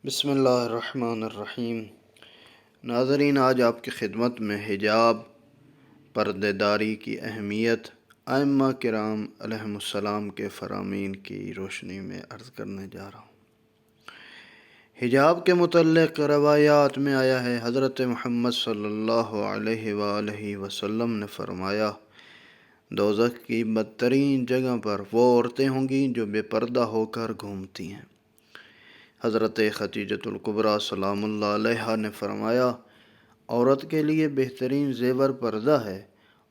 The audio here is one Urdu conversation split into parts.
بسم اللہ الرحمن الرحیم۔ ناظرین، آج آپ کی خدمت میں حجاب، پردے داری کی اہمیت، ائمہ کرام علیہم السلام کے فرامین کی روشنی میں عرض کرنے جا رہا ہوں۔ حجاب کے متعلق روایات میں آیا ہے، حضرت محمد صلی اللہ علیہ وآلہ وسلم نے فرمایا، دوزخ کی بدترین جگہ پر وہ عورتیں ہوں گی جو بے پردہ ہو کر گھومتی ہیں۔ حضرت خدیجۃ الکبریٰ سلام اللہ علیہا نے فرمایا، عورت کے لیے بہترین زیور پردہ ہے،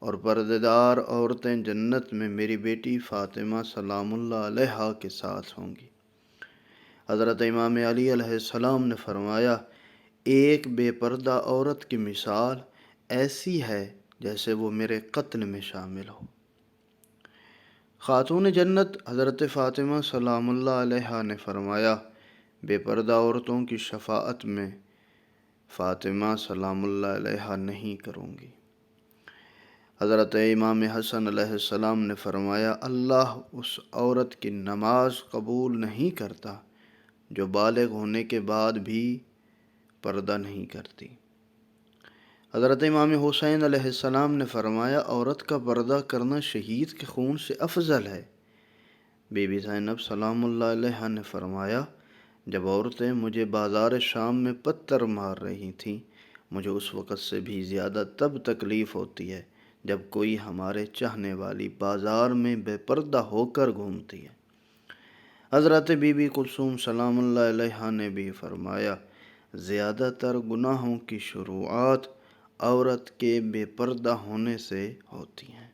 اور پردہ دار عورتیں جنت میں میری بیٹی فاطمہ سلام اللہ علیہا کے ساتھ ہوں گی۔ حضرت امام علی علیہ السلام نے فرمایا، ایک بے پردہ عورت کی مثال ایسی ہے جیسے وہ میرے قتل میں شامل ہو۔ خاتون جنت حضرت فاطمہ سلام اللہ علیہا نے فرمایا، بے پردہ عورتوں کی شفاعت میں فاطمہ سلام اللہ علیہا نہیں کروں گی۔ حضرت امام حسن علیہ السلام نے فرمایا، اللہ اس عورت کی نماز قبول نہیں کرتا جو بالغ ہونے کے بعد بھی پردہ نہیں کرتی۔ حضرت امام حسین علیہ السلام نے فرمایا، عورت کا پردہ کرنا شہید کے خون سے افضل ہے۔ بی بی زینب سلام اللہ علیہا نے فرمایا، جب عورتیں مجھے بازار شام میں پتھر مار رہی تھیں، مجھے اس وقت سے بھی زیادہ تب تکلیف ہوتی ہے جب کوئی ہمارے چاہنے والی بازار میں بے پردہ ہو کر گھومتی ہے۔ حضرت بی بی کلثوم سلام اللہ علیہا نے بھی فرمایا، زیادہ تر گناہوں کی شروعات عورت کے بے پردہ ہونے سے ہوتی ہیں۔